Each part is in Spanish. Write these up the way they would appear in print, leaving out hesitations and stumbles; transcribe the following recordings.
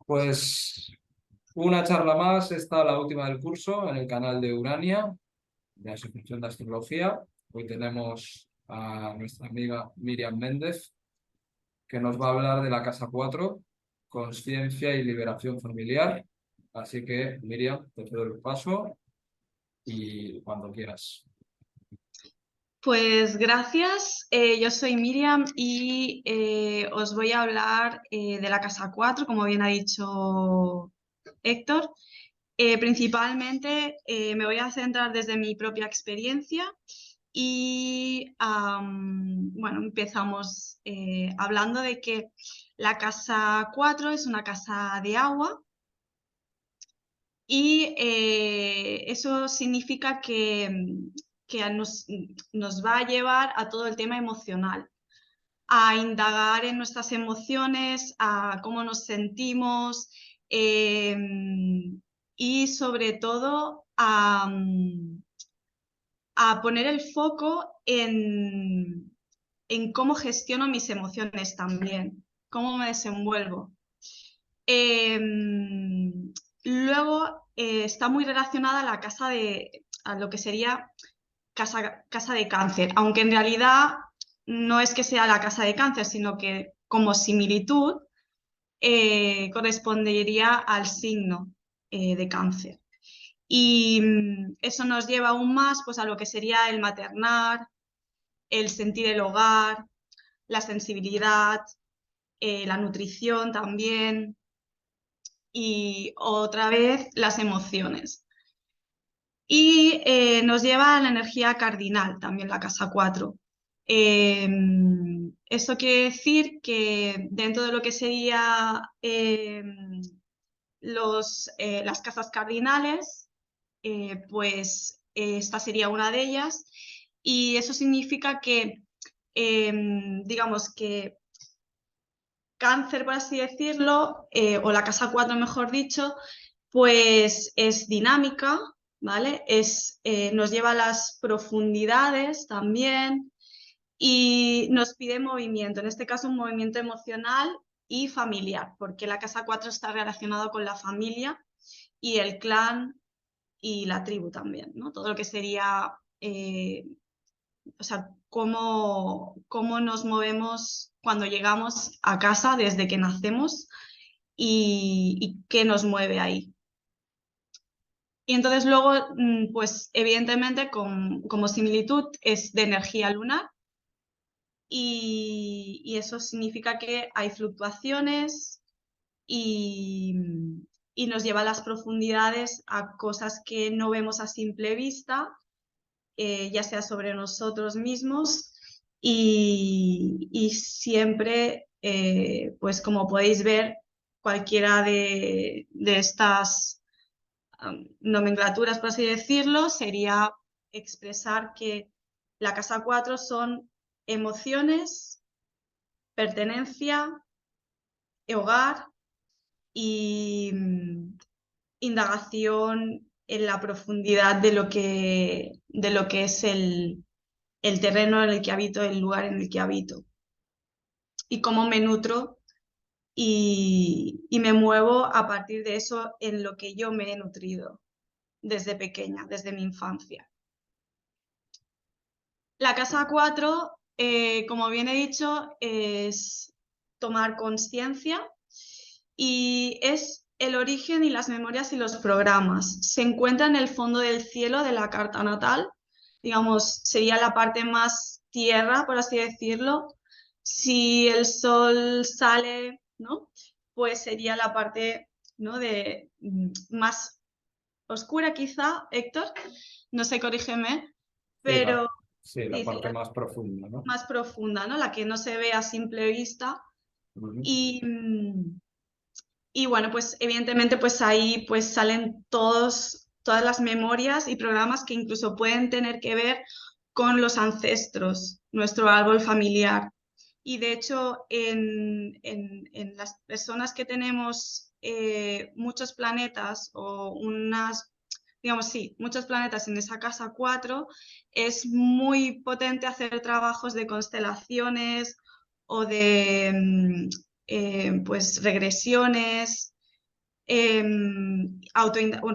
Pues una charla más, esta la última del curso en el canal de Urania, de la suscripción de astrología. Hoy tenemos a nuestra amiga Miriam Méndez, que nos va a hablar de la casa 4, conciencia y liberación familiar. Así que, Miriam, te cedo el paso y cuando quieras. Pues gracias, yo soy Miriam y os voy a hablar de la casa 4, como bien ha dicho Héctor. Principalmente me voy a centrar desde mi propia experiencia y bueno, empezamos hablando de que la casa 4 es una casa de agua y eso significa que nos va a llevar a todo el tema emocional, a indagar en nuestras emociones, a cómo nos sentimos y sobre todo a poner el foco en cómo gestiono mis emociones también, cómo me desenvuelvo. Luego está muy relacionada a lo que sería casa de cáncer, aunque en realidad no es que sea la casa de cáncer, sino que como similitud correspondería al signo de cáncer. Y eso nos lleva aún más pues, a lo que sería el maternar, el sentir el hogar, la sensibilidad, la nutrición también y otra vez las emociones. Y nos lleva a la energía cardinal, también la casa 4. Esto quiere decir que dentro de lo que sería las casas cardinales, pues esta sería una de ellas. Y eso significa que, digamos que cáncer, por así decirlo, o la casa 4, mejor dicho, pues es dinámica, ¿vale? Nos lleva a las profundidades también y nos pide movimiento, en este caso un movimiento emocional y familiar, porque la casa 4 está relacionado con la familia y el clan y la tribu también, ¿no? Todo lo que sería, o sea, cómo nos movemos cuando llegamos a casa desde que nacemos y qué nos mueve ahí. Y entonces luego, pues evidentemente como similitud es de energía lunar y eso significa que hay fluctuaciones y nos lleva a las profundidades a cosas que no vemos a simple vista, ya sea sobre nosotros mismos y siempre, pues como podéis ver, cualquiera de estas nomenclaturas, por así decirlo, sería expresar que la casa 4 son emociones, pertenencia, hogar y indagación en la profundidad de lo que es el terreno en el que habito, el lugar en el que habito y cómo me nutro y me muevo a partir de eso en lo que yo me he nutrido desde pequeña, desde mi infancia. La casa 4, como bien he dicho, es tomar conciencia y es el origen y las memorias y los programas. Se encuentra en el fondo del cielo de la carta natal, digamos, sería la parte más tierra, por así decirlo. Si el sol sale, ¿no? Pues sería la parte, ¿no? Más oscura quizá, Héctor, no sé, corrígeme, Sí, pero sí, la sí, parte más profunda, ¿no? más profunda, ¿no? La que no se ve a simple vista. Ujú. Y, y bueno, pues evidentemente pues ahí pues salen todas las memorias y programas que incluso pueden tener que ver con los ancestros, nuestro árbol familiar. Y de hecho, en las personas que tenemos muchos planetas o digamos, sí, muchos planetas en esa casa 4, es muy potente hacer trabajos de constelaciones o de pues regresiones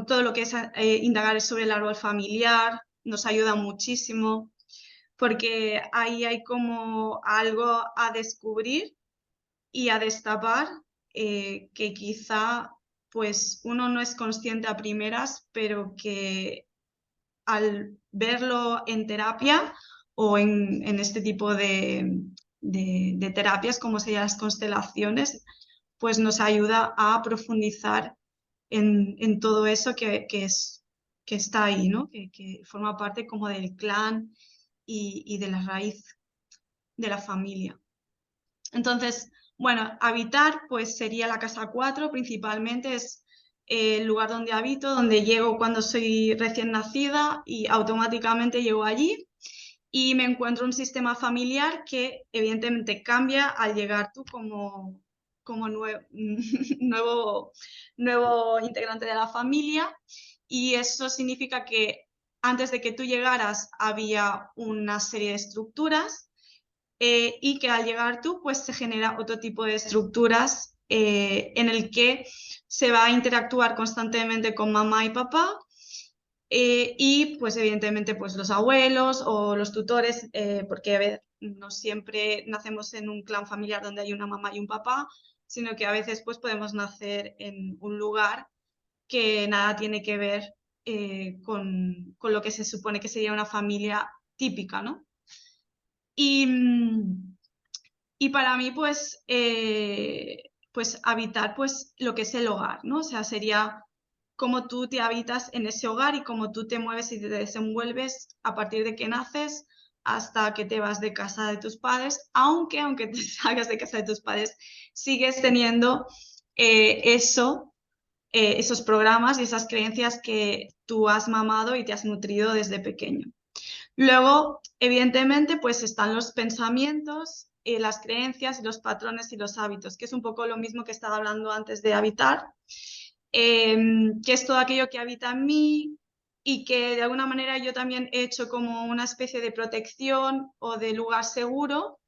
todo lo que es indagar sobre el árbol familiar nos ayuda muchísimo, porque ahí hay como algo a descubrir y a destapar que quizá pues uno no es consciente a primeras, pero que al verlo en terapia o en este tipo de terapias como serían las constelaciones, pues nos ayuda a profundizar en todo eso que está ahí, ¿no? Que forma parte como del clan y de la raíz de la familia. Entonces, bueno, habitar pues sería la casa 4 principalmente, es el lugar donde habito, donde llego cuando soy recién nacida y automáticamente llego allí y me encuentro un sistema familiar que evidentemente cambia al llegar tú como nuevo integrante de la familia y eso significa que antes de que tú llegaras había una serie de estructuras y que al llegar tú pues se genera otro tipo de estructuras en el que se va a interactuar constantemente con mamá y papá y pues evidentemente pues los abuelos o los tutores, porque a ver, no siempre nacemos en un clan familiar donde hay una mamá y un papá, sino que a veces pues podemos nacer en un lugar que nada tiene que ver con lo que se supone que sería una familia típica, ¿no? Y, y para mí pues habitar pues lo que es el hogar, ¿no? O sea, sería cómo tú te habitas en ese hogar y cómo tú te mueves y te desenvuelves a partir de que naces hasta que te vas de casa de tus padres, aunque te salgas de casa de tus padres, sigues teniendo esos programas y esas creencias que tú has mamado y te has nutrido desde pequeño. Luego, evidentemente, pues están los pensamientos, las creencias, los patrones y los hábitos, que es un poco lo mismo que estaba hablando antes de habitar, que es todo aquello que habita en mí y que de alguna manera yo también he hecho como una especie de protección o de lugar seguro.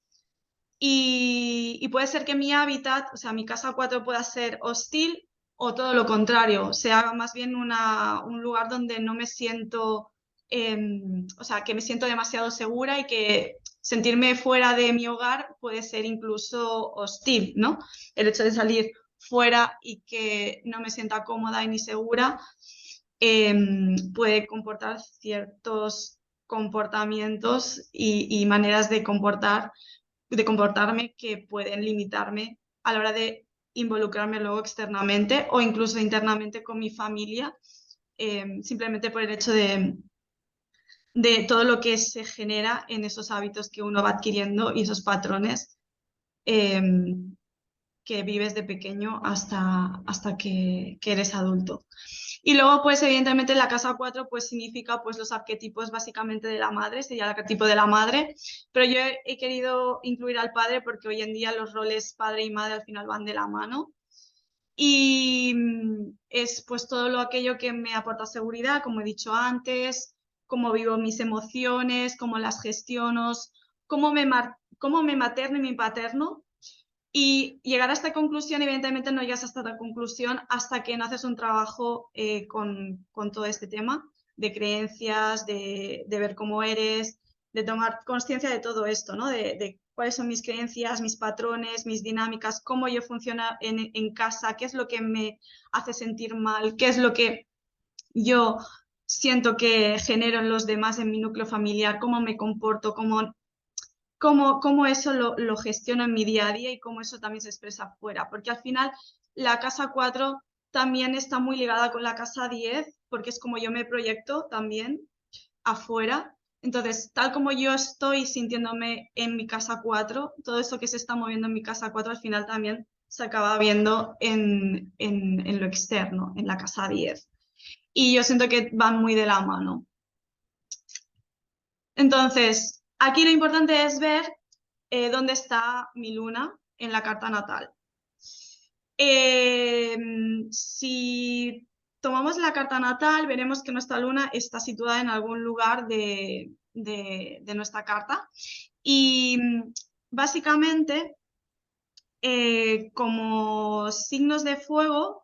Y puede ser que mi hábitat, o sea, mi casa 4 pueda ser hostil o todo lo contrario, sea más bien un lugar donde no me siento, o sea, que me siento demasiado segura y que sentirme fuera de mi hogar puede ser incluso hostil, ¿no? El hecho de salir fuera y que no me sienta cómoda y ni segura puede comportar ciertos comportamientos y maneras de comportarme que pueden limitarme a la hora de involucrarme luego externamente o incluso internamente con mi familia, simplemente por el hecho de todo lo que se genera en esos hábitos que uno va adquiriendo y esos patrones eh, que vives de pequeño hasta que eres adulto. Y luego, pues evidentemente la casa 4 pues significa pues los arquetipos básicamente de la madre, sería el arquetipo de la madre, pero yo he querido incluir al padre porque hoy en día los roles padre y madre al final van de la mano. Y es pues todo lo aquello que me aporta seguridad, como he dicho antes, cómo vivo mis emociones, cómo las gestiono, cómo me materno y me paterno y llegar a esta conclusión, evidentemente no llegas hasta la conclusión hasta que no haces un trabajo con todo este tema de creencias, de ver cómo eres, de tomar conciencia de todo esto, ¿no? De cuáles son mis creencias, mis patrones, mis dinámicas, cómo yo funciono en casa, qué es lo que me hace sentir mal, qué es lo que yo siento que genero en los demás, en mi núcleo familiar, cómo me comporto, cómo eso lo gestiono en mi día a día y cómo eso también se expresa afuera. Porque al final la casa 4 también está muy ligada con la casa 10, porque es como yo me proyecto también afuera. Entonces, tal como yo estoy sintiéndome en mi casa 4, todo eso que se está moviendo en mi casa 4 al final también se acaba viendo en lo externo, en la casa 10. Y yo siento que van muy de la mano. Entonces, aquí lo importante es ver dónde está mi luna en la carta natal. Si tomamos la carta natal, veremos que nuestra luna está situada en algún lugar de nuestra carta. Y básicamente, como signos de fuego,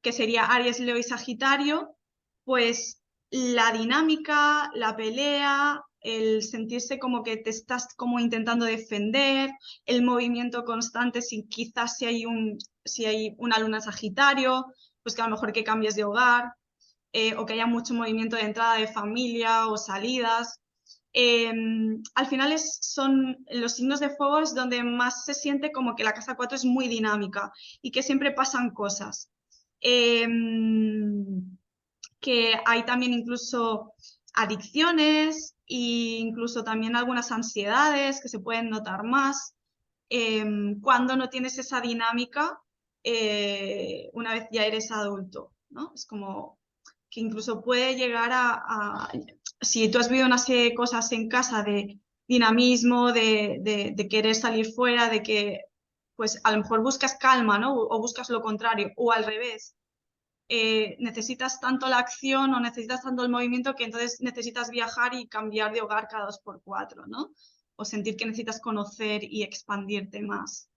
que sería Aries, Leo y Sagitario, pues la dinámica, la pelea, el sentirse como que te estás como intentando defender, el movimiento constante, quizás si hay una luna en Sagitario, pues que a lo mejor que cambies de hogar, o que haya mucho movimiento de entrada de familia o salidas. Al final son los signos de fuego es donde más se siente como que la casa 4 es muy dinámica y que siempre pasan cosas. Que hay también incluso adicciones e incluso también algunas ansiedades que se pueden notar más cuando no tienes esa dinámica una vez ya eres adulto, ¿no? Es como que incluso puede llegar si tú has vivido una serie de cosas en casa de dinamismo, de querer salir fuera, de que pues a lo mejor buscas calma, ¿no? O buscas lo contrario, o al revés. Necesitas tanto la acción o necesitas tanto el movimiento que entonces necesitas viajar y cambiar de hogar cada 2x4, ¿no? O sentir que necesitas conocer y expandirte más.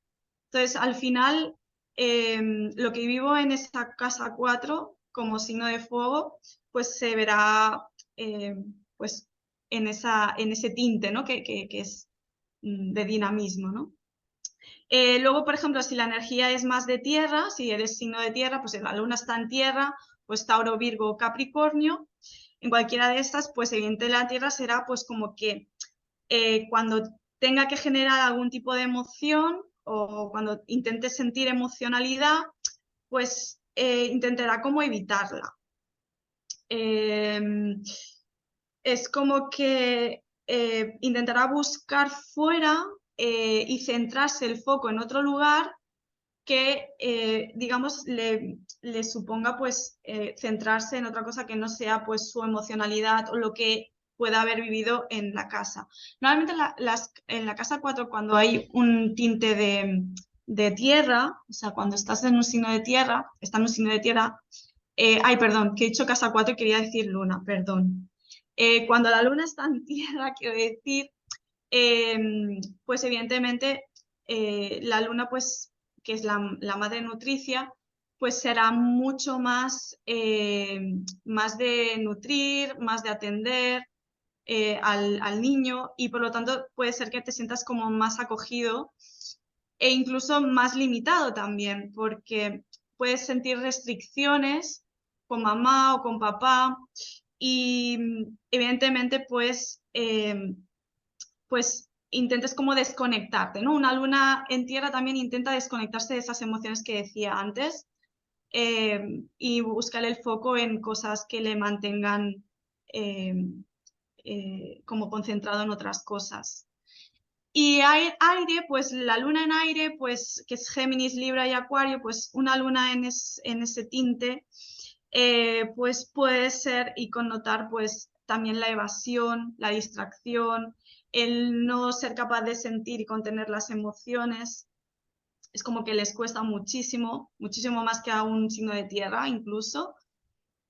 Entonces, al final, lo que vivo en esta casa 4 como signo de fuego, pues se verá pues en ese tinte, ¿no? Que es de dinamismo, ¿no? Luego, por ejemplo, si la energía es más de tierra, si eres signo de tierra, pues la luna está en tierra, pues Tauro, Virgo, Capricornio. En cualquiera de estas, pues evidentemente la tierra será pues como que cuando tenga que generar algún tipo de emoción o cuando intente sentir emocionalidad, pues intentará como evitarla. Es como que intentará buscar fuera y centrarse el foco en otro lugar que, digamos, le suponga pues centrarse en otra cosa que no sea pues su emocionalidad o lo que pueda haber vivido en la casa. Normalmente en la casa 4 cuando hay un tinte de tierra, o sea, cuando estás en un signo de tierra, está en un signo de tierra, ay, perdón, que he dicho casa 4 y quería decir luna, perdón. Cuando la luna está en tierra, quiero decir, pues evidentemente la luna, pues, que es la madre nutricia, pues será mucho más, más de nutrir, más de atender al niño y por lo tanto puede ser que te sientas como más acogido e incluso más limitado también, porque puedes sentir restricciones con mamá o con papá y evidentemente pues intentes como desconectarte, ¿no? Una luna en tierra también intenta desconectarse de esas emociones que decía antes y buscar el foco en cosas que le mantengan como concentrado en otras cosas. Y aire, pues la luna en aire, pues que es Géminis, Libra y Acuario, pues una luna en ese tinte, pues puede ser y connotar pues también la evasión, la distracción, el no ser capaz de sentir y contener las emociones. Es como que les cuesta muchísimo, muchísimo más que a un signo de tierra incluso.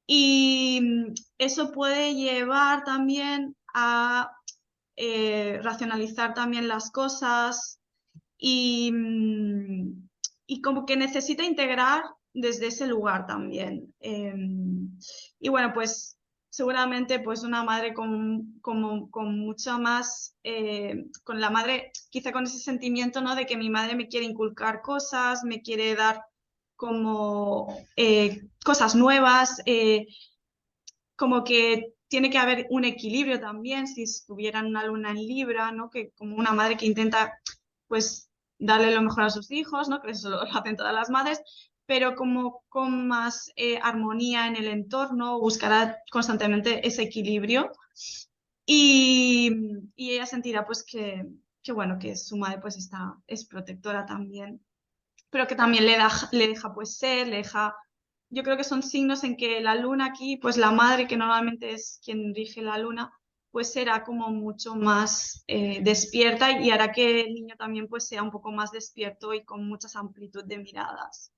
Y eso puede llevar también a racionalizar también las cosas y, y como que necesita integrar desde ese lugar también. Y bueno, pues seguramente pues una madre con mucha más, con la madre quizá con ese sentimiento, ¿no? De que mi madre me quiere inculcar cosas, me quiere dar como cosas nuevas, como que tiene que haber un equilibrio también, si estuvieran una luna en Libra, ¿no? Que como una madre que intenta, pues, darle lo mejor a sus hijos, ¿no? Que eso lo hacen todas las madres, pero como con más armonía en el entorno, buscará constantemente ese equilibrio y, y ella sentirá, pues, que, bueno, que su madre, pues, es protectora también, pero que también le deja, pues, ser, le deja yo creo que son signos en que la luna aquí, pues la madre, que normalmente es quien rige la luna, pues será como mucho más despierta y hará que el niño también pues sea un poco más despierto y con mucha amplitud de miradas.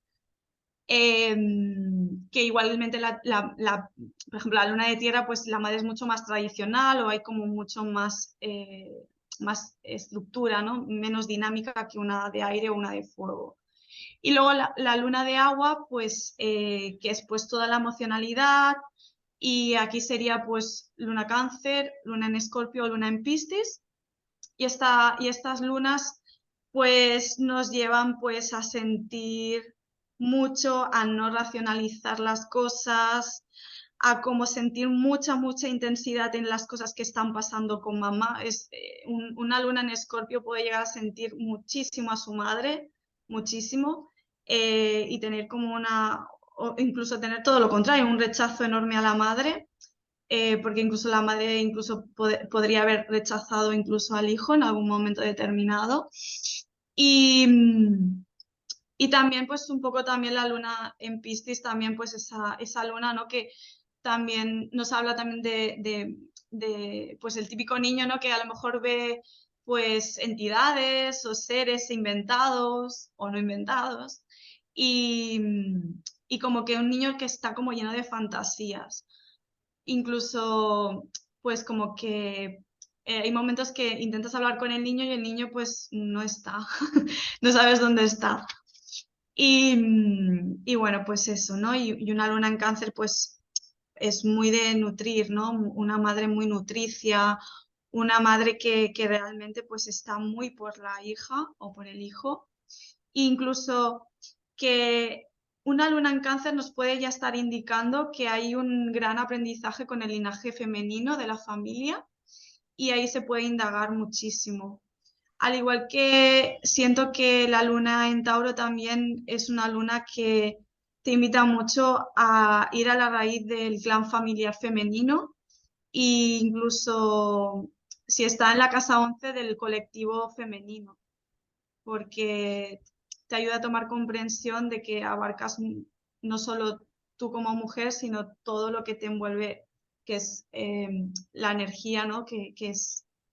Que igualmente, por ejemplo, la luna de tierra, pues la madre es mucho más tradicional o hay como mucho más, más estructura, ¿no? Menos dinámica que una de aire o una de fuego. Y luego la luna de agua, pues que es pues toda la emocionalidad, y aquí sería pues luna Cáncer, luna en Escorpio, luna en Piscis, y estas lunas pues nos llevan pues a sentir mucho, a no racionalizar las cosas, a como sentir mucha intensidad en las cosas que están pasando con mamá. Una luna en Escorpio puede llegar a sentir muchísimo a su madre, muchísimo, y tener como o incluso tener todo lo contrario, un rechazo enorme a la madre. Porque incluso la madre podría haber rechazado incluso al hijo en algún momento determinado. Y, y también pues un poco también la luna en Piscis, también pues esa luna, ¿no? Que también nos habla también de pues el típico niño, ¿no? Que a lo mejor ve pues entidades o seres inventados o no inventados, y, y como que un niño que está como lleno de fantasías. Incluso pues como que hay momentos que intentas hablar con el niño y el niño pues no está, no sabes dónde está. Y bueno, pues eso, ¿no? Y una luna en Cáncer pues es muy de nutrir, ¿no? Una madre muy nutricia, una madre que realmente pues está muy por la hija o por el hijo. Incluso que una luna en Cáncer nos puede ya estar indicando que hay un gran aprendizaje con el linaje femenino de la familia, y ahí se puede indagar muchísimo. Al igual que siento que la luna en Tauro también es una luna que te invita mucho a ir a la raíz del clan familiar femenino, e incluso si está en la casa 11 del colectivo femenino, porque te ayuda a tomar comprensión de que abarcas no solo tú como mujer, sino todo lo que te envuelve, que es la energía, ¿no? Que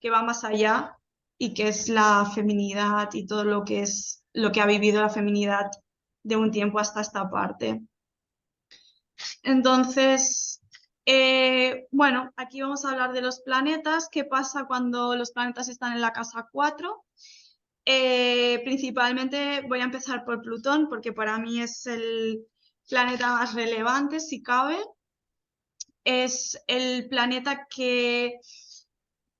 va más allá, y que es la feminidad y todo lo que es lo que ha vivido la feminidad de un tiempo hasta esta parte. Entonces, bueno, aquí vamos a hablar de los planetas. ¿Qué pasa cuando los planetas están en la casa 4? Principalmente voy a empezar por Plutón, porque para mí es el planeta más relevante, si cabe. Es el planeta que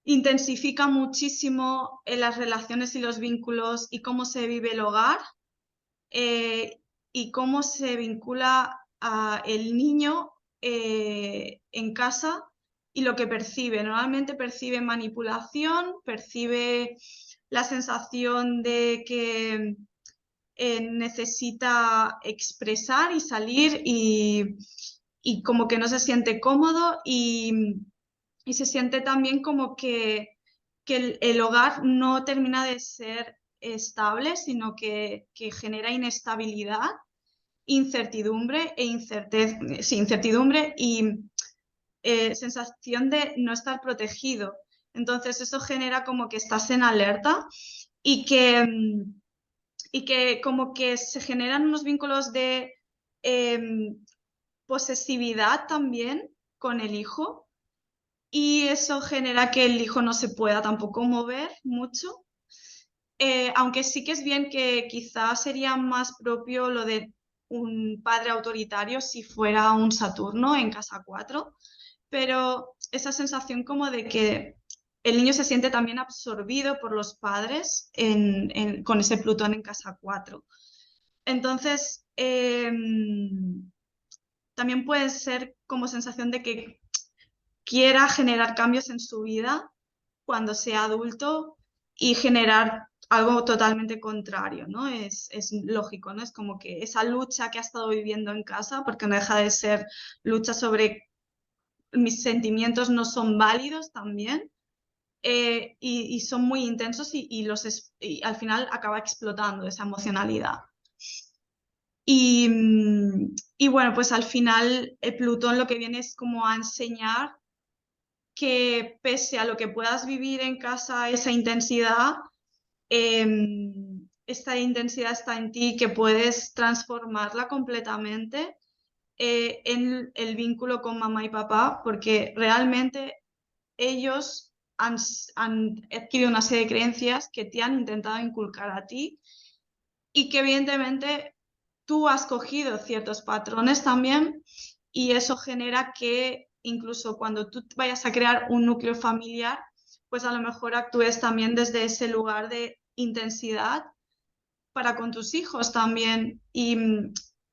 intensifica muchísimo las relaciones y los vínculos y cómo se vive el hogar, y cómo se vincula a el niño en casa y lo que percibe. Normalmente percibe manipulación, percibe la sensación de que necesita expresar y salir, y como que no se siente cómodo, y se siente también como que el hogar no termina de ser estable, sino que genera inestabilidad, incertidumbre incertidumbre y sensación de no estar protegido. Entonces eso genera como que estás en alerta, y que como que se generan unos vínculos de posesividad también con el hijo, y eso genera que el hijo no se pueda tampoco mover mucho. Aunque sí que es bien que quizás sería más propio lo de un padre autoritario si fuera un Saturno en casa 4, pero esa sensación como de que el niño se siente también absorbido por los padres con ese Plutón en casa 4. Entonces, también puede ser como sensación de que quiera generar cambios en su vida cuando sea adulto y generar algo totalmente contrario, ¿no? Es lógico, ¿no? Es como que esa lucha que ha estado viviendo en casa, porque no deja de ser lucha sobre mis sentimientos no son válidos también, y son muy intensos, y al final acaba explotando esa emocionalidad. Y bueno, pues al final el Plutón lo que viene es como a enseñar que pese a lo que puedas vivir en casa, esa intensidad, esta intensidad está en ti, que puedes transformarla completamente en el vínculo con mamá y papá, porque realmente ellos han adquirido una serie de creencias que te han intentado inculcar a ti, y que evidentemente tú has cogido ciertos patrones también y eso genera que incluso cuando tú vayas a crear un núcleo familiar, pues a lo mejor actúes también desde ese lugar de intensidad para con tus hijos también y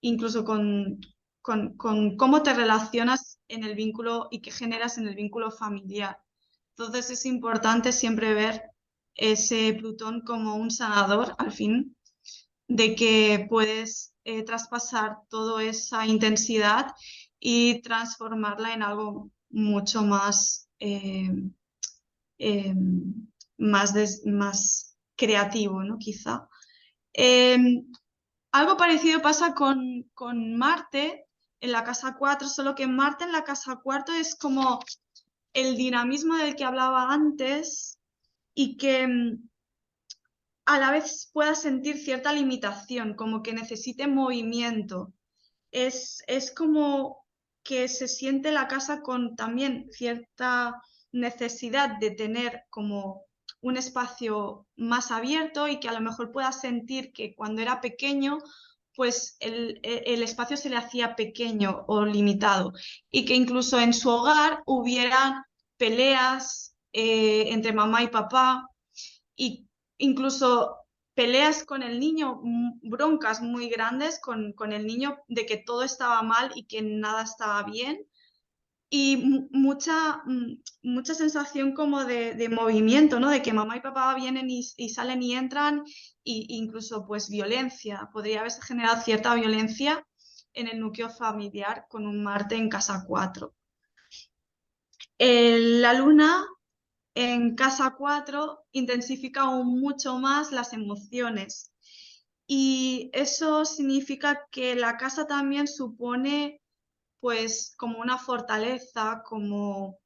incluso con cómo te relacionas en el vínculo y qué generas en el vínculo familiar. Entonces es importante siempre ver ese Plutón como un sanador al fin, de que puedes traspasar toda esa intensidad y transformarla en algo mucho más, eh, más creativo, ¿no? Quizá. Algo parecido pasa con Marte en la casa 4, solo que Marte en la casa 4 es como el dinamismo del que hablaba antes y que a la vez pueda sentir cierta limitación, como que necesite movimiento. Es como que se siente la casa con también cierta necesidad de tener como un espacio más abierto y que a lo mejor pueda sentir que cuando era pequeño, pues el espacio se le hacía pequeño o limitado y que incluso en su hogar hubiera peleas entre mamá y papá y incluso peleas con el niño, broncas muy grandes con el niño de que todo estaba mal y que nada estaba bien. Y mucha sensación como de movimiento, ¿no? De que mamá y papá vienen y salen y entran, e incluso pues violencia. Podría haberse generado cierta violencia en el núcleo familiar con un Marte en casa 4. La luna en casa 4 intensifica aún mucho más las emociones y eso significa que la casa también supone pues como una fortaleza, como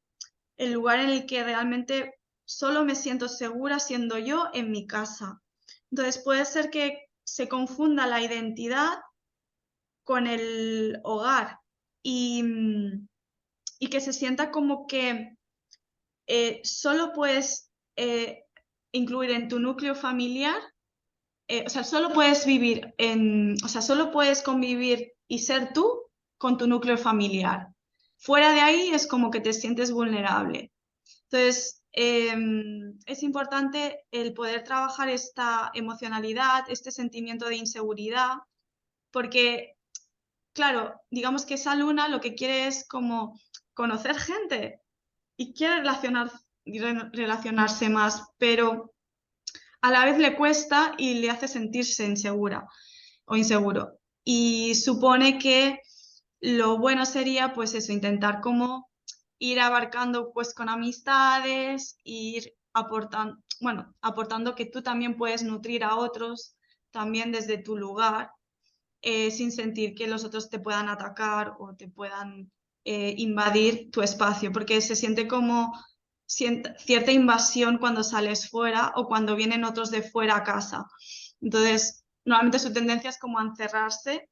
el lugar en el que realmente solo me siento segura siendo yo en mi casa. Entonces puede ser que se confunda la identidad con el hogar y, y que se sienta como que solo puedes incluir en tu núcleo familiar, o sea, solo puedes vivir o sea, solo puedes convivir y ser tú con tu núcleo familiar. Fuera de ahí es como que te sientes vulnerable. Entonces, es importante el poder trabajar esta emocionalidad, este sentimiento de inseguridad, porque, claro, digamos que esa luna lo que quiere es como conocer gente y quiere relacionarse más, pero a la vez le cuesta y le hace sentirse insegura o inseguro. Y supone que lo bueno sería, pues eso, intentar como ir abarcando pues con amistades, ir aportando, bueno, aportando que tú también puedes nutrir a otros también desde tu lugar, sin sentir que los otros te puedan atacar o te puedan invadir tu espacio, porque se siente como cierta invasión cuando sales fuera o cuando vienen otros de fuera a casa. Entonces, normalmente su tendencia es como a encerrarse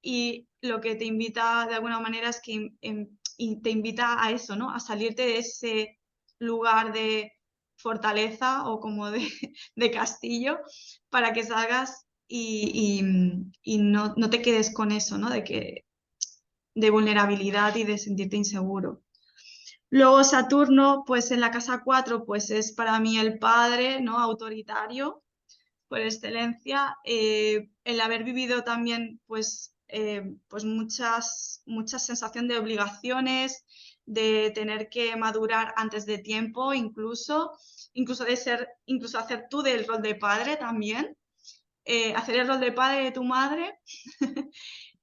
y lo que te invita de alguna manera es que te invita a eso, ¿no? A salirte de ese lugar de fortaleza o como de castillo para que salgas y no te quedes con eso, ¿no? De vulnerabilidad y de sentirte inseguro. Luego Saturno, pues en la casa 4, pues es para mí el padre, ¿no? Autoritario por excelencia. El haber vivido también, pues mucha sensación de obligaciones, de tener que madurar antes de tiempo, incluso incluso hacer tú del rol de padre también. Hacer el rol de padre de tu madre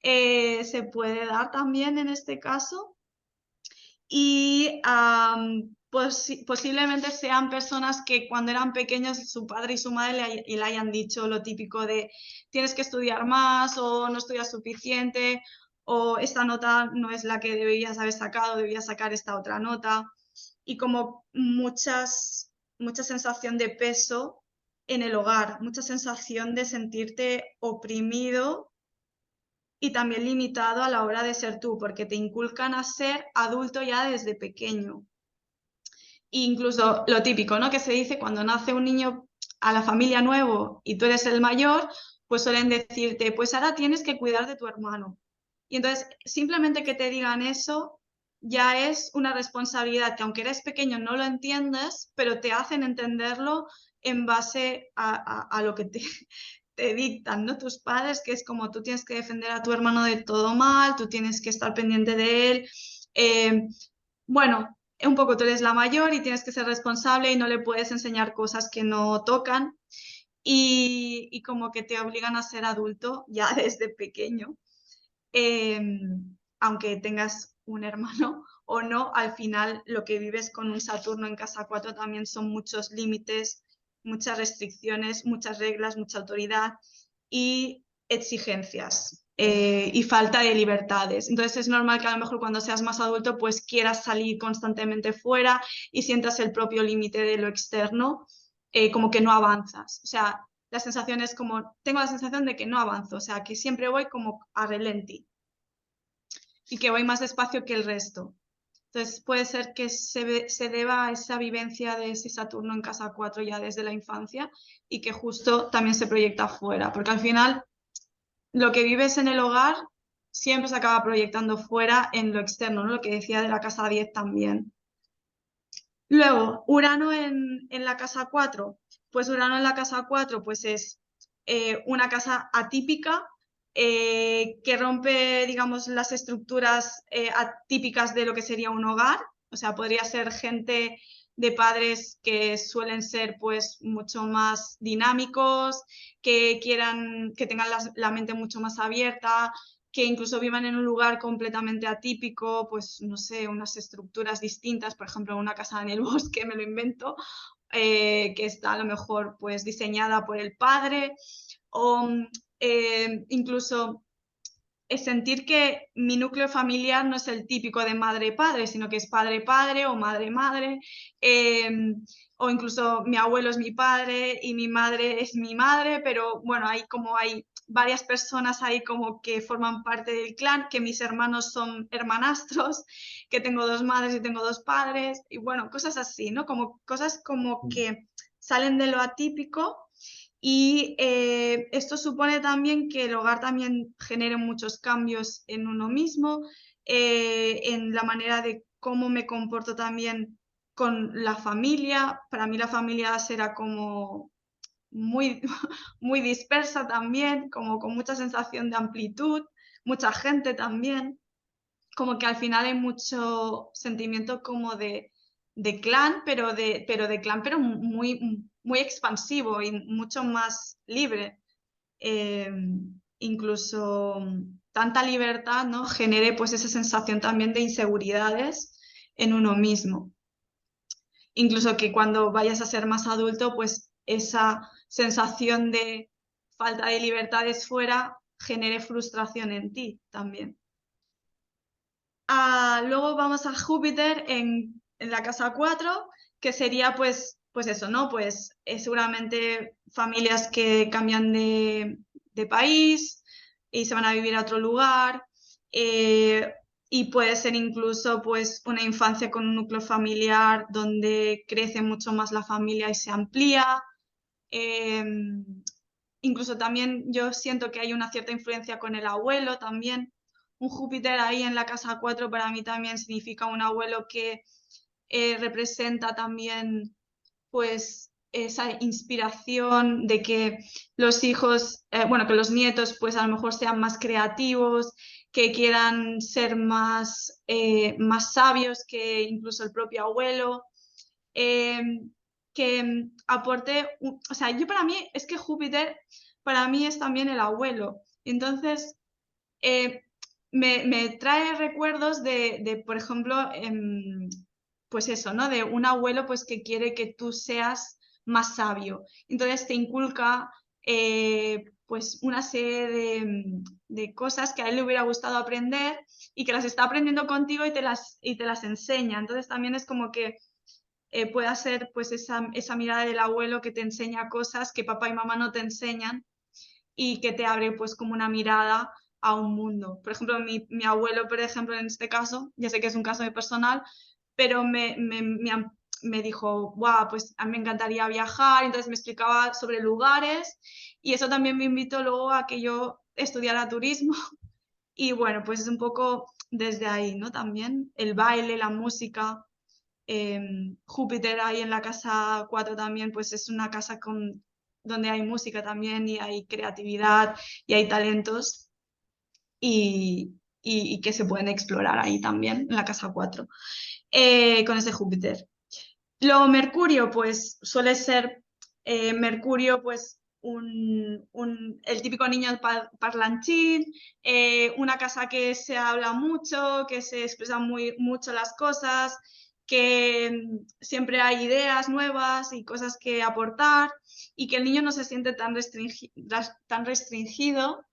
se puede dar también en este caso y posiblemente sean personas que cuando eran pequeños su padre y su madre le hayan dicho lo típico de tienes que estudiar más o no estudias suficiente o esta nota no es la que deberías haber sacado, debías sacar esta otra nota y como mucha sensación de peso en el hogar, mucha sensación de sentirte oprimido y también limitado a la hora de ser tú, porque te inculcan a ser adulto ya desde pequeño. Incluso lo típico, ¿no? Que se dice cuando nace un niño a la familia nuevo y tú eres el mayor, pues suelen decirte, pues ahora tienes que cuidar de tu hermano. Y entonces, simplemente que te digan eso ya es una responsabilidad que aunque eres pequeño no lo entiendes, pero te hacen entenderlo en base a lo que te dictan, ¿no? Tus padres, que es como tú tienes que defender a tu hermano de todo mal, tú tienes que estar pendiente de él. Bueno, un poco tú eres la mayor y tienes que ser responsable y no le puedes enseñar cosas que no tocan y como que te obligan a ser adulto ya desde pequeño. Aunque tengas un hermano o no, al final lo que vives con un Saturno en casa 4 también son muchos límites, muchas restricciones, muchas reglas, mucha autoridad y exigencias y falta de libertades. Entonces es normal que a lo mejor cuando seas más adulto pues quieras salir constantemente fuera y sientas el propio límite de lo externo, como que no avanzas. O sea, la sensación es como, tengo la sensación de que no avanzo, o sea, que siempre voy como a relenti y que voy más despacio que el resto. Entonces puede ser que se deba a esa vivencia de ese Saturno en casa 4 ya desde la infancia y que justo también se proyecta afuera, porque al final lo que vives en el hogar siempre se acaba proyectando fuera en lo externo, ¿no? Lo que decía de la casa 10 también. Luego, Urano en la casa 4, pues Urano en la casa 4 pues es una casa atípica que rompe, digamos, las estructuras atípicas de lo que sería un hogar. O sea, podría ser gente de padres que suelen ser pues mucho más dinámicos, que quieran, que tengan la mente mucho más abierta, que incluso vivan en un lugar completamente atípico, pues no sé, unas estructuras distintas, por ejemplo, una casa en el bosque, me lo invento, que está a lo mejor pues diseñada por el padre, o incluso sentir que mi núcleo familiar no es el típico de madre-padre, sino que es padre-padre o madre-madre, o incluso mi abuelo es mi padre y mi madre es mi madre, pero bueno, hay varias personas ahí como que forman parte del clan, que mis hermanos son hermanastros, que tengo dos madres y tengo dos padres, y bueno, cosas así, ¿no? Como cosas como que salen de lo atípico y esto supone también que el hogar también genere muchos cambios en uno mismo, en la manera de cómo me comporto también con la familia. Para mí la familia será como muy, muy dispersa también, como con mucha sensación de amplitud, mucha gente también, como que al final hay mucho sentimiento como de clan, pero de clan, pero muy expansivo y mucho más libre. Eh, incluso tanta libertad, ¿no? Genere pues esa sensación también de inseguridades en uno mismo. Incluso que cuando vayas a ser más adulto, pues esa sensación de falta de libertades fuera genere frustración en ti también. Luego vamos a Júpiter en la casa 4, que sería pues eso, ¿no? Pues seguramente familias que cambian de país y se van a vivir a otro lugar. Y puede ser incluso pues una infancia con un núcleo familiar donde crece mucho más la familia y se amplía. Incluso también yo siento que hay una cierta influencia con el abuelo también. Un Júpiter ahí en la casa 4 para mí también significa un abuelo que representa también pues esa inspiración de que los hijos, bueno, que los nietos pues a lo mejor sean más creativos, que quieran ser más sabios que incluso el propio abuelo. Que aporte, o sea, yo para mí es que Júpiter para mí es también el abuelo. Entonces, eh, me trae recuerdos por ejemplo, pues eso, ¿no? De un abuelo pues que quiere que tú seas más sabio. Entonces te inculca pues una serie de cosas que a él le hubiera gustado aprender y que las está aprendiendo contigo y te las enseña. Entonces también es como que pueda ser pues esa mirada del abuelo que te enseña cosas que papá y mamá no te enseñan y que te abre pues como una mirada a un mundo. Por ejemplo, mi abuelo, por ejemplo, en este caso, ya sé que es un caso de personal, pero me dijo, guau, pues a mí me encantaría viajar, entonces me explicaba sobre lugares y eso también me invitó luego a que yo estudiara turismo y bueno, pues es un poco desde ahí, ¿no? También el baile, la música. Júpiter ahí en la casa 4 también, pues es una casa donde hay música también y hay creatividad y hay talentos y que se pueden explorar ahí también en la casa 4 con ese Júpiter. Luego Mercurio, pues suele ser Mercurio, pues el típico niño parlanchín, una casa que se habla mucho, que se expresan mucho las cosas, que siempre hay ideas nuevas y cosas que aportar y que el niño no se siente tan restringido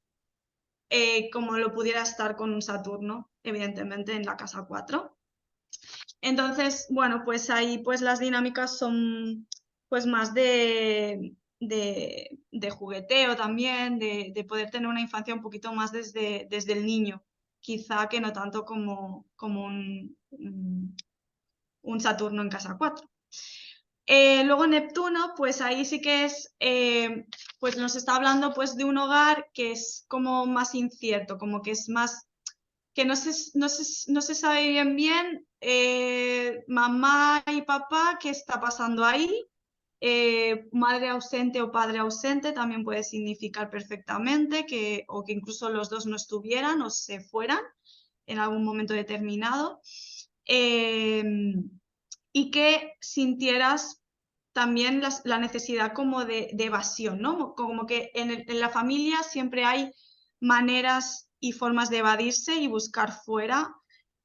como lo pudiera estar con un Saturno, evidentemente, en la casa 4. Entonces, bueno, pues ahí pues las dinámicas son pues más de jugueteo también, de poder tener una infancia un poquito más desde el niño, quizá que no tanto como un Saturno en casa 4. Luego Neptuno, pues ahí sí que pues nos está hablando pues de un hogar que es como más incierto, como que es más que no se sabe bien mamá y papá qué está pasando ahí. Madre ausente o padre ausente también puede significar perfectamente o que incluso los dos no estuvieran o se fueran en algún momento determinado. Y que sintieras también la necesidad como de evasión, ¿no? Como que en la familia siempre hay maneras y formas de evadirse y buscar fuera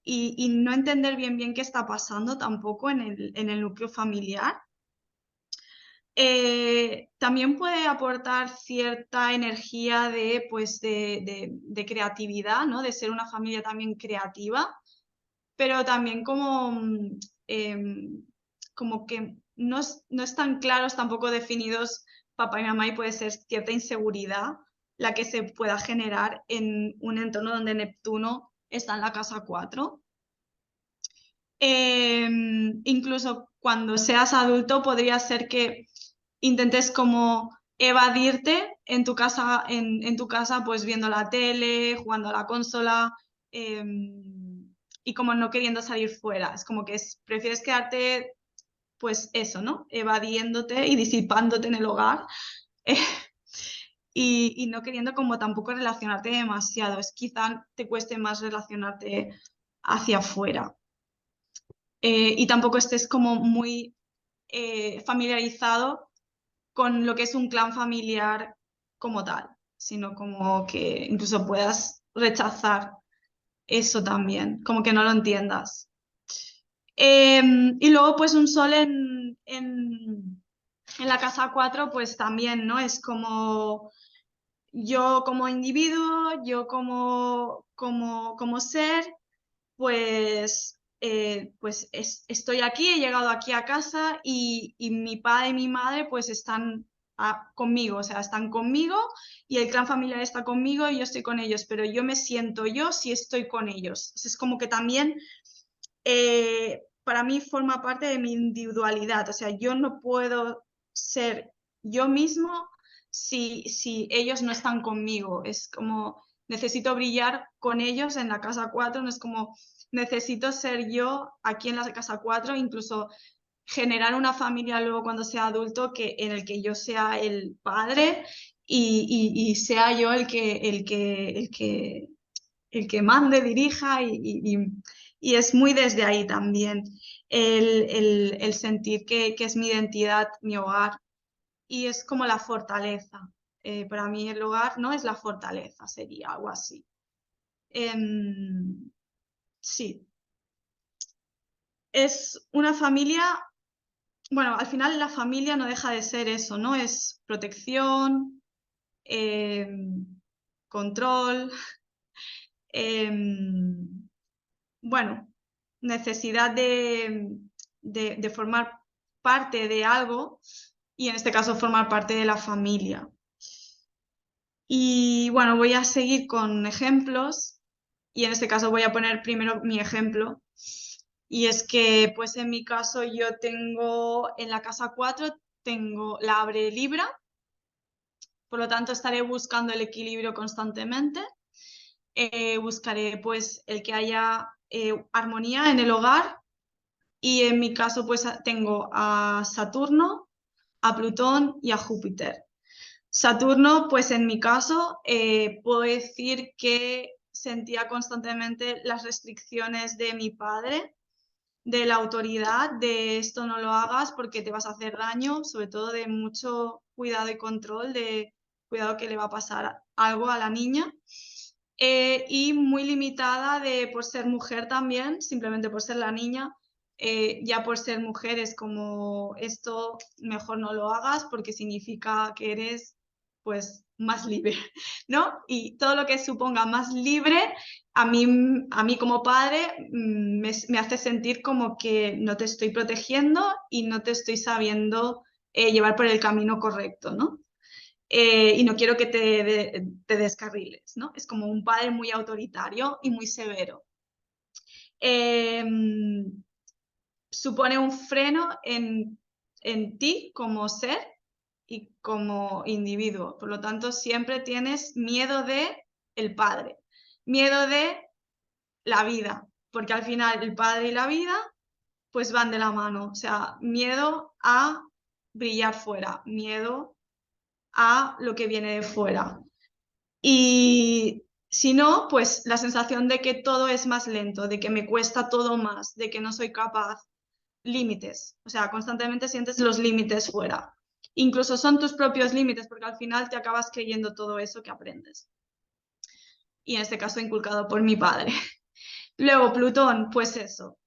y no entender bien qué está pasando tampoco en el núcleo familiar. También puede aportar cierta energía pues, de creatividad, ¿no? De ser una familia también creativa, pero también como que no están claros tampoco definidos papá y mamá y puede ser cierta inseguridad la que se pueda generar en un entorno donde Neptuno está en la casa 4. Incluso cuando seas adulto podría ser que intentes como evadirte en tu casa, en tu casa pues viendo la tele, jugando a la consola y como no queriendo salir fuera. Es como que prefieres quedarte pues eso, ¿no? Evadiéndote y disipándote en el hogar y no queriendo como tampoco relacionarte demasiado. Quizá te cueste más relacionarte hacia afuera. Y tampoco estés como muy familiarizado con lo que es un clan familiar como tal, sino como que incluso puedas rechazar eso también, como que no lo entiendas. Y luego pues un sol en la casa 4 pues también, ¿no? Es como yo como individuo, yo como ser, pues estoy aquí, he llegado aquí a casa y mi padre y mi madre pues están conmigo, o sea, están conmigo y el clan familiar está conmigo y yo estoy con ellos, pero yo me siento yo si estoy con ellos. Es como que también para mí forma parte de mi individualidad, o sea, yo no puedo ser yo mismo si ellos no están conmigo, es como necesito brillar con ellos en la casa 4, no es como necesito ser yo aquí en la casa 4, incluso generar una familia luego cuando sea adulto en el que yo sea el padre y sea yo el que mande, dirija y es muy desde ahí también el sentir que es mi identidad, mi hogar y es como la fortaleza. Para mí el hogar no es la fortaleza, sería algo así. Sí, es una familia, bueno, al final la familia no deja de ser eso, ¿no? Es protección, control, bueno, necesidad de formar parte de algo y en este caso formar parte de la familia. Y bueno, voy a seguir con ejemplos y en este caso voy a poner primero mi ejemplo. Y es que, pues en mi caso, yo tengo en la casa 4, tengo la abre Libra, por lo tanto estaré buscando el equilibrio constantemente. Buscaré pues el que haya armonía en el hogar, y en mi caso pues tengo a Saturno, a Plutón y a Júpiter. Saturno, pues en mi caso, puedo decir que sentía constantemente las restricciones de mi padre, de la autoridad, de esto no lo hagas porque te vas a hacer daño, sobre todo de mucho cuidado y control, de cuidado que le va a pasar algo a la niña. Y muy limitada por ser mujer también, simplemente por ser la niña. Ya por ser mujer es como esto mejor no lo hagas porque significa que eres pues más libre, ¿no? Y todo lo que suponga más libre, a mí como padre me hace sentir como que no te estoy protegiendo y no te estoy sabiendo llevar por el camino correcto, ¿no? Y no quiero que te descarriles, ¿no? Es como un padre muy autoritario y muy severo. Supone un freno en ti como ser y como individuo. Por lo tanto, siempre tienes miedo de el padre, miedo de la vida, porque al final el padre y la vida pues van de la mano. O sea, miedo a brillar fuera, miedo a lo que viene de fuera. Y si no, pues la sensación de que todo es más lento, de que me cuesta todo más, de que no soy capaz. Límites, o sea, constantemente sientes los límites fuera. Incluso son tus propios límites, porque al final te acabas creyendo todo eso que aprendes. Y en este caso inculcado por mi padre. Luego, Plutón, pues eso.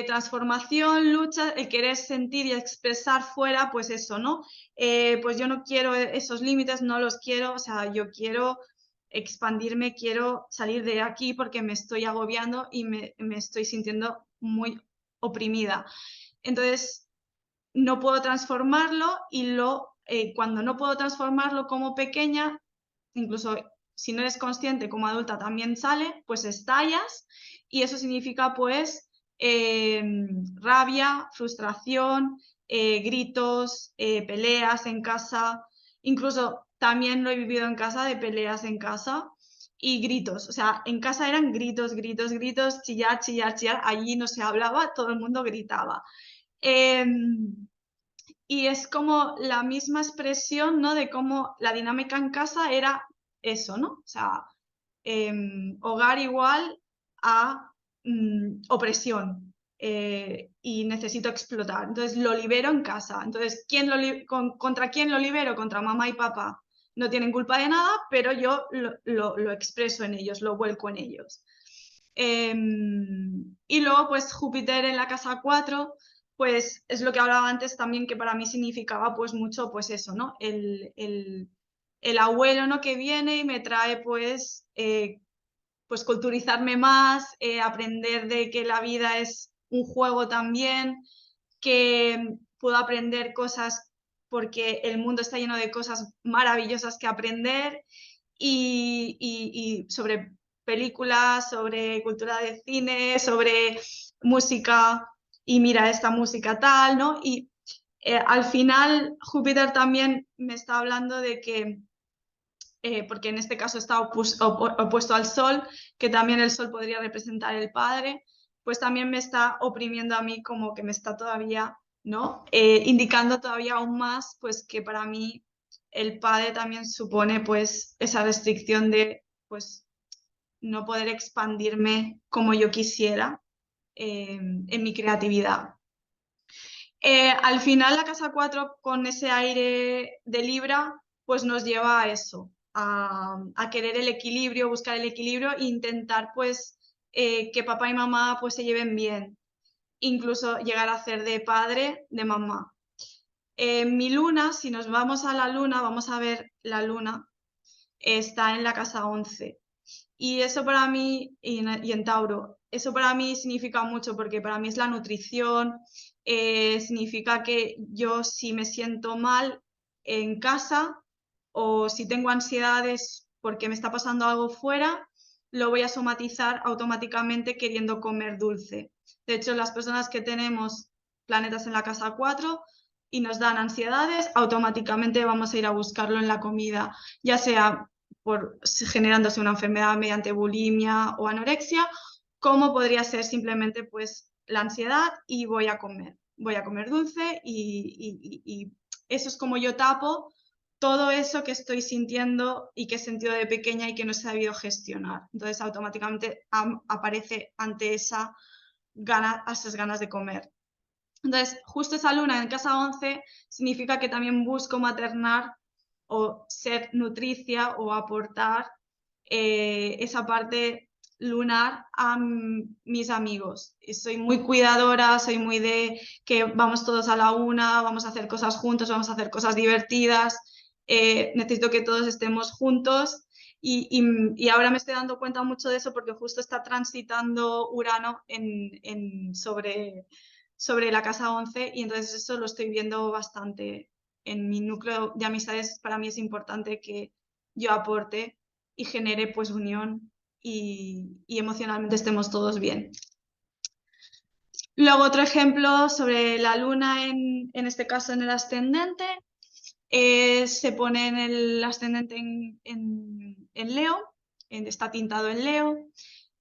Transformación, lucha, el querer sentir y expresar fuera, pues eso, ¿no? Pues yo no quiero esos límites, no los quiero, o sea, yo quiero expandirme, quiero salir de aquí porque me estoy agobiando y me estoy sintiendo muy oprimida. Entonces, no puedo transformarlo y cuando no puedo transformarlo como pequeña, incluso si no eres consciente como adulta también sale, pues estallas y eso significa pues rabia, frustración, gritos, peleas en casa, incluso también lo he vivido en casa de peleas en casa y gritos, o sea, en casa eran gritos, gritos, gritos, chillar, chillar, chillar, allí no se hablaba, todo el mundo gritaba. Y es como la misma expresión, ¿no? De cómo la dinámica en casa era eso, ¿no? O sea, hogar igual a opresión y necesito explotar. Entonces lo libero en casa. Entonces, ¿contra quién lo libero? Contra mamá y papá. No tienen culpa de nada, pero yo lo expreso en ellos, lo vuelco en ellos. Y luego, pues Júpiter en la casa 4, pues es lo que hablaba antes también, que para mí significaba pues mucho, pues eso, ¿no? El abuelo, ¿no? Que viene y me trae pues culturizarme más, aprender de que la vida es un juego también, que puedo aprender cosas porque el mundo está lleno de cosas maravillosas que aprender y sobre películas, sobre cultura de cine, sobre música, y mira esta música tal, ¿no? Y al final Júpiter también me está hablando de que, porque en este caso está opuesto al Sol, que también el Sol podría representar el Padre, pues también me está oprimiendo a mí, como que me está todavía, ¿no? Indicando todavía aún más, pues que para mí el Padre también supone pues esa restricción de pues no poder expandirme como yo quisiera en mi creatividad. Al final la casa 4 con ese aire de Libra pues nos lleva a eso, a querer el equilibrio, buscar el equilibrio e intentar pues que papá y mamá pues se lleven bien, incluso llegar a ser de padre, de mamá. Mi luna, si nos vamos a la luna, vamos a ver la luna, está en la casa 11. Y eso para mí, y en Tauro, eso para mí significa mucho porque para mí es la nutrición, significa que yo si me siento mal en casa o si tengo ansiedades porque me está pasando algo fuera, lo voy a somatizar automáticamente queriendo comer dulce. De hecho, las personas que tenemos planetas en la casa 4 y nos dan ansiedades, automáticamente vamos a ir a buscarlo en la comida, ya sea generándose una enfermedad mediante bulimia o anorexia, como podría ser simplemente pues la ansiedad y voy a comer dulce y eso es como yo tapo todo eso que estoy sintiendo y que he sentido de pequeña y que no he sabido gestionar. Entonces automáticamente aparece ante esas ganas de comer. Entonces, justo esa luna en casa 11 significa que también busco maternar o ser nutricia o aportar esa parte lunar a mis amigos. Y soy muy cuidadora, soy muy de que vamos todos a la una, vamos a hacer cosas juntos, vamos a hacer cosas divertidas, necesito que todos estemos juntos. Y ahora me estoy dando cuenta mucho de eso porque justo está transitando Urano sobre la casa 11 y entonces eso lo estoy viendo bastante en mi núcleo de amistades. Para mí es importante que yo aporte y genere pues unión y emocionalmente estemos todos bien. Luego otro ejemplo sobre la luna en este caso en el ascendente, se pone en el ascendente en Leo, está tintado en Leo.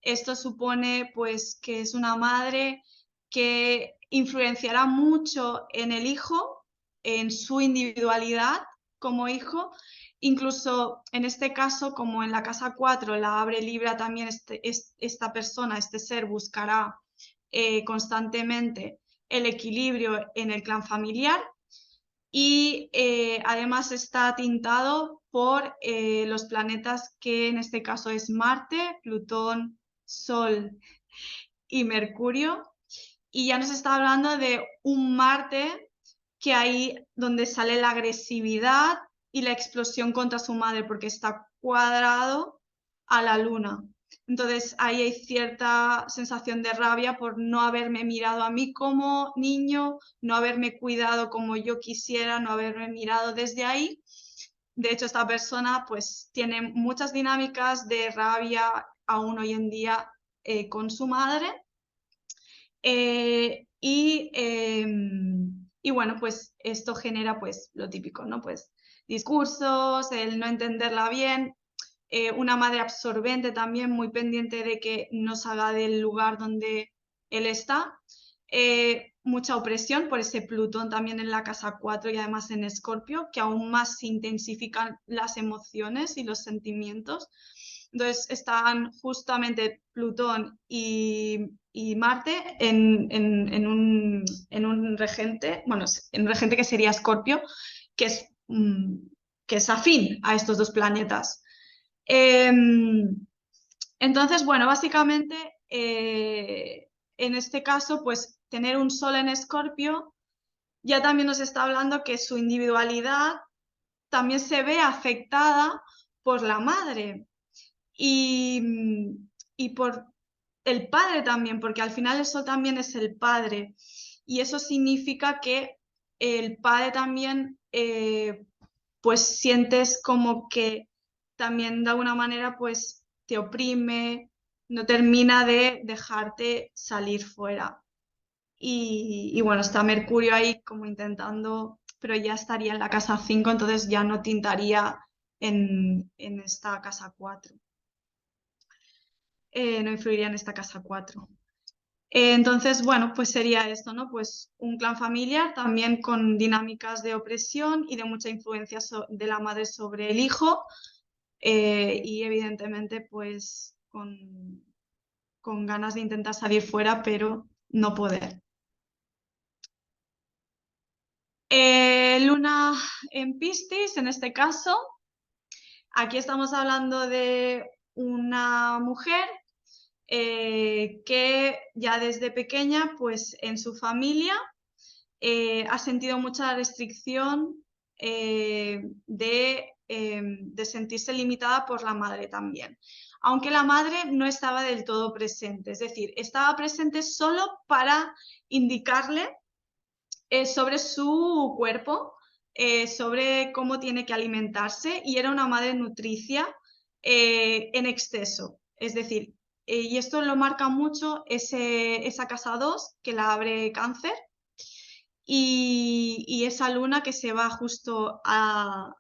Esto supone pues que es una madre que influenciará mucho en el hijo, en su individualidad como hijo. Incluso en este caso, como en la casa 4 la abre Libra, también esta persona, este ser, buscará constantemente el equilibrio en el clan familiar y además está tintado por los planetas que en este caso es Marte, Plutón, Sol y Mercurio. Y ya nos está hablando de un Marte que ahí donde sale la agresividad y la explosión contra su madre, porque está cuadrado a la luna. Entonces ahí hay cierta sensación de rabia por no haberme mirado a mí como niño, no haberme cuidado como yo quisiera, no haberme mirado desde ahí. De hecho, esta persona pues tiene muchas dinámicas de rabia aún hoy en día con su madre. Y bueno, pues esto genera pues lo típico, ¿no? Pues discursos, el no entenderla bien, una madre absorbente también, muy pendiente de que no salga del lugar donde él está, mucha opresión por ese Plutón también en la casa 4 y además en Escorpio, que aún más se intensifican las emociones y los sentimientos. Entonces están justamente Plutón y Marte en un regente, bueno, en un regente que sería Escorpio, que es afín a estos dos planetas. Entonces, bueno, básicamente en este caso, pues tener un Sol en Escorpio ya también nos está hablando que su individualidad también se ve afectada por la madre y por el padre también, porque al final el Sol también es el padre y eso significa que el padre también pues sientes como que también de alguna manera pues te oprime, no termina de dejarte salir fuera. Y bueno, está Mercurio ahí como intentando, pero ya estaría en la casa 5, entonces ya no tintaría en esta casa 4. No influiría en esta casa 4. Entonces, bueno, pues sería esto, ¿no? Pues un clan familiar también con dinámicas de opresión y de mucha influencia de la madre sobre el hijo y evidentemente pues con ganas de intentar salir fuera, pero no poder. Luna en Piscis, en este caso, aquí estamos hablando de una mujer que ya desde pequeña, pues en su familia ha sentido mucha restricción de sentirse limitada por la madre también. Aunque la madre no estaba del todo presente, es decir, estaba presente solo para indicarle sobre su cuerpo, sobre cómo tiene que alimentarse y era una madre nutricia en exceso. Es decir, y esto lo marca mucho esa casa 2 que la abre Cáncer y esa luna que se va justo a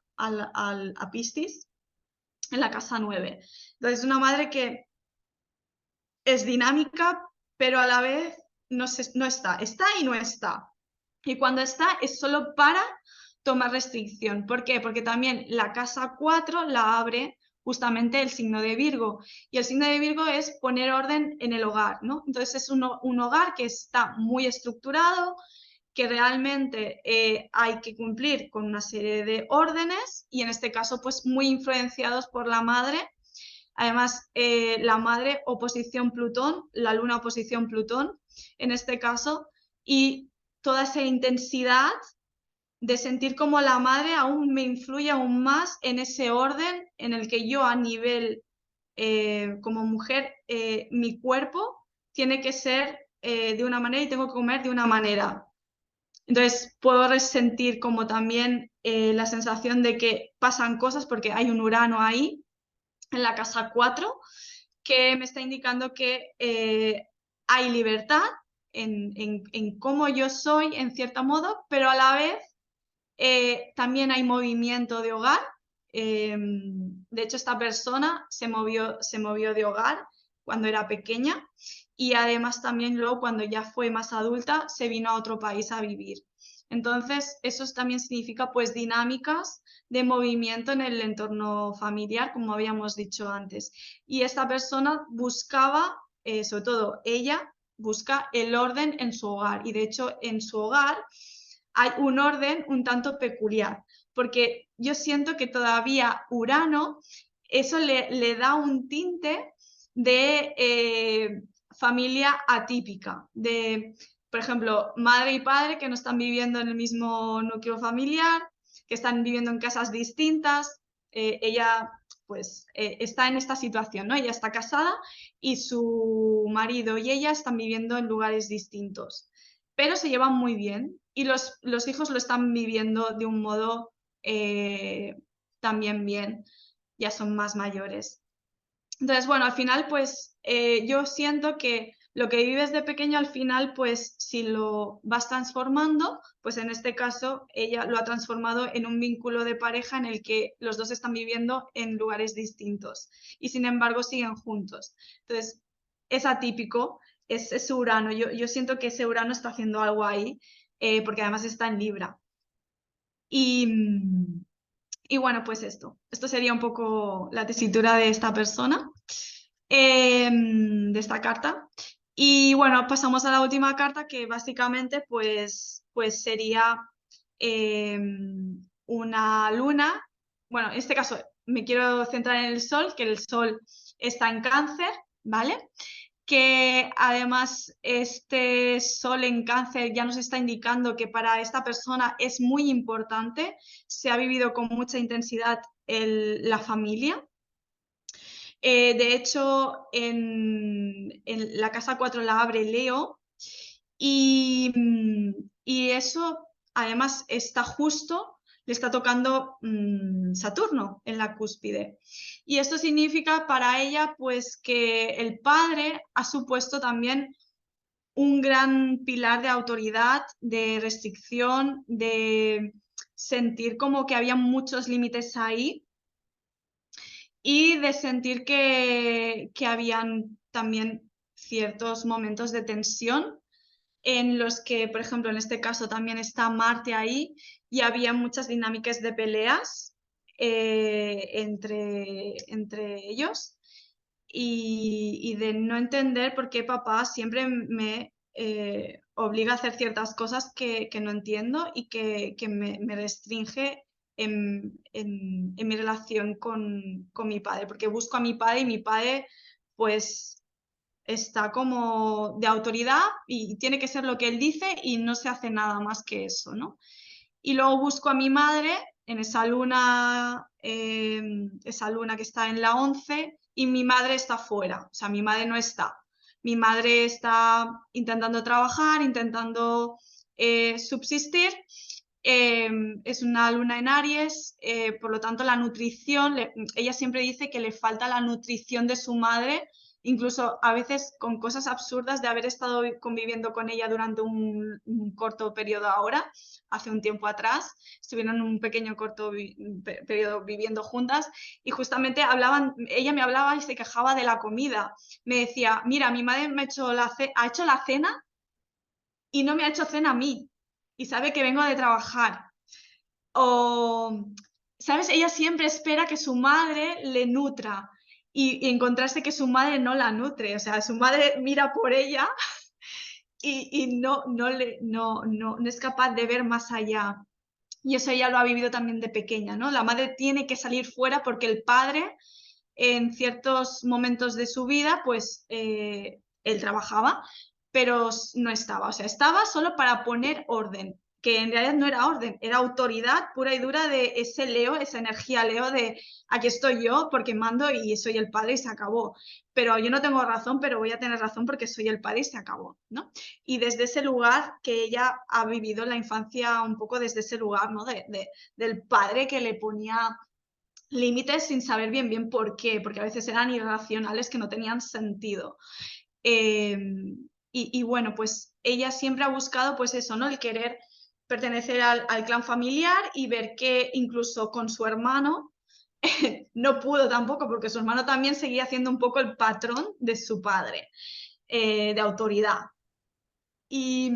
Piscis en la casa 9. Entonces, una madre que es dinámica, pero a la vez no está y no está. Y cuando está es solo para tomar restricción. ¿Por qué? Porque también la casa 4 la abre justamente el signo de Virgo. Y el signo de Virgo es poner orden en el hogar, ¿no? Entonces es un hogar que está muy estructurado, que realmente hay que cumplir con una serie de órdenes y en este caso pues muy influenciados por la madre. Además, la madre oposición Plutón, la luna oposición Plutón en este caso, y toda esa intensidad de sentir como la madre aún me influye aún más en ese orden en el que yo a nivel como mujer, mi cuerpo tiene que ser de una manera y tengo que comer de una manera. Entonces puedo resentir como también la sensación de que pasan cosas porque hay un Urano ahí en la casa 4 que me está indicando que hay libertad en cómo yo soy en cierto modo, pero a la vez también hay movimiento de hogar. De hecho, esta persona se movió de hogar cuando era pequeña y además también luego cuando ya fue más adulta se vino a otro país a vivir. Entonces, eso también significa pues dinámicas de movimiento en el entorno familiar, como habíamos dicho antes. Y esta persona buscaba, sobre todo ella, busca el orden en su hogar. Y de hecho, en su hogar hay un orden un tanto peculiar, porque yo siento que todavía Urano, eso le da un tinte de familia atípica, de, por ejemplo, madre y padre que no están viviendo en el mismo núcleo familiar, que están viviendo en casas distintas. Ella pues está en esta situación, ¿no? Ella está casada y su marido y ella están viviendo en lugares distintos, pero se llevan muy bien y los hijos lo están viviendo de un modo también bien, ya son más mayores. Entonces, bueno, al final, pues yo siento que lo que vives de pequeño, al final, pues si lo vas transformando, pues en este caso ella lo ha transformado en un vínculo de pareja en el que los dos están viviendo en lugares distintos y sin embargo siguen juntos. Entonces, es atípico, es Urano. Yo siento que ese Urano está haciendo algo ahí, porque además está en Libra. Y bueno, pues esto sería un poco la tesitura de esta persona, de esta carta. Y bueno, pasamos a la última carta que básicamente pues sería una luna. Bueno, en este caso me quiero centrar en el Sol, que el Sol está en Cáncer, ¿vale? Que además este Sol en Cáncer ya nos está indicando que para esta persona es muy importante, se ha vivido con mucha intensidad la familia. De hecho, en la casa 4 la abre Leo y eso además está justo, le está tocando Saturno en la cúspide. Y esto significa para ella pues que el padre ha supuesto también un gran pilar de autoridad, de restricción, de sentir como que había muchos límites ahí y de sentir que habían también ciertos momentos de tensión en los que, por ejemplo, en este caso también está Marte ahí y había muchas dinámicas de peleas entre ellos y de no entender por qué papá siempre me obliga a hacer ciertas cosas que no entiendo y que me restringe en mi relación con mi padre, porque busco a mi padre y mi padre pues está como de autoridad y tiene que ser lo que él dice y no se hace nada más que eso, ¿no? Y luego busco a mi madre en esa luna que está en la 11 y mi madre está fuera, o sea, mi madre no está. Mi madre está intentando trabajar, intentando subsistir. Es una luna en Aries, por lo tanto la nutrición, ella siempre dice que le falta la nutrición de su madre incluso a veces con cosas absurdas de haber estado conviviendo con ella durante un corto periodo ahora, hace un tiempo atrás, estuvieron un pequeño corto periodo viviendo juntas y justamente ella me hablaba y se quejaba de la comida. Me decía, mira, mi madre ha hecho la cena y no me ha hecho cena a mí y sabe que vengo de trabajar. O, ¿sabes? Ella siempre espera que su madre le nutra y encontrarse que su madre no la nutre. O sea, su madre mira por ella y no es capaz de ver más allá. Y eso ella lo ha vivido también de pequeña, ¿no? La madre tiene que salir fuera porque el padre, en ciertos momentos de su vida, pues él trabajaba, pero no estaba. O sea, estaba solo para poner orden, que en realidad no era orden, era autoridad pura y dura de ese Leo, esa energía Leo de aquí estoy yo porque mando y soy el padre y se acabó. Pero yo no tengo razón, pero voy a tener razón porque soy el padre y se acabó, ¿no? Y desde ese lugar que ella ha vivido la infancia un poco desde ese lugar, ¿no? Del padre que le ponía límites sin saber bien por qué, porque a veces eran irracionales que no tenían sentido. Y bueno, pues ella siempre ha buscado pues eso, ¿no? El querer pertenecer al clan familiar y ver que incluso con su hermano no pudo tampoco, porque su hermano también seguía haciendo un poco el patrón de su padre, de autoridad. Y,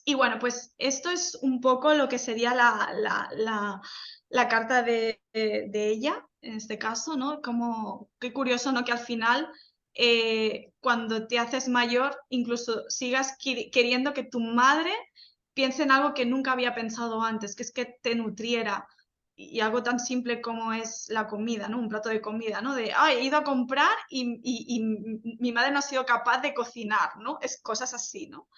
y bueno, pues esto es un poco lo que sería la carta de ella, en este caso, ¿no? Como, qué curioso, ¿no? Que al final, cuando te haces mayor, incluso sigas queriendo que tu madre piense en algo que nunca había pensado antes, que es que te nutriera. Y algo tan simple como es la comida, ¿no? Un plato de comida, ¿no? De, he ido a comprar y mi madre no ha sido capaz de cocinar, ¿no? Es cosas así, ¿no?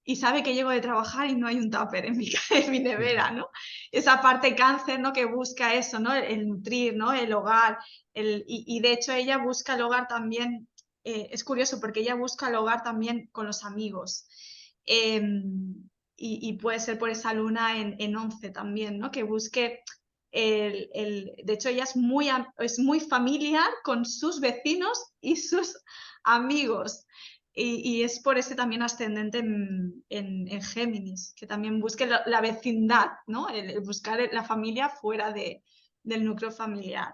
Y sabe que llego de trabajar y no hay un tupper en mi nevera, ¿no? Esa parte cáncer, ¿no? Que busca eso, ¿no? El nutrir, ¿no? El hogar. Y de hecho ella busca el hogar también, es curioso porque ella busca el hogar también con los amigos. Y puede ser por esa luna en 11 también, ¿no? Que busque de hecho ella es muy familiar con sus vecinos y sus amigos. Y es por ese también ascendente en Géminis, que también busque la vecindad, ¿no? El buscar la familia fuera del núcleo familiar.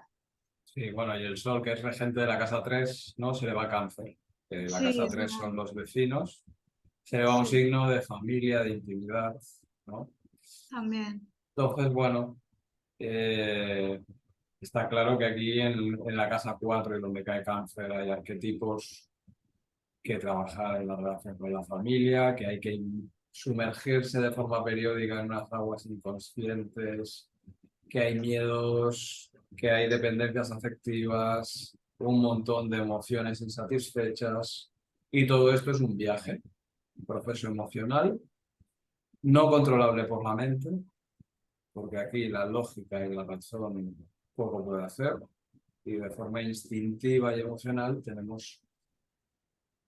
Sí, bueno, y el Sol, que es regente de la casa 3, ¿no? Se le va a Cáncer. La Sí, casa es 3 verdad. son los vecinos. Se le va un Sí, signo de familia, de intimidad, ¿no? también. Entonces, bueno, eh, está claro que aquí en la casa 4 y donde cae Cáncer hay arquetipos que trabajar en la relación con la familia, que hay que sumergirse de forma periódica en unas aguas inconscientes, que hay miedos, que hay dependencias afectivas, un montón de emociones insatisfechas, y todo esto es un viaje, un proceso emocional no controlable por la mente, porque aquí la lógica y la razón poco puede hacer, y de forma instintiva y emocional tenemos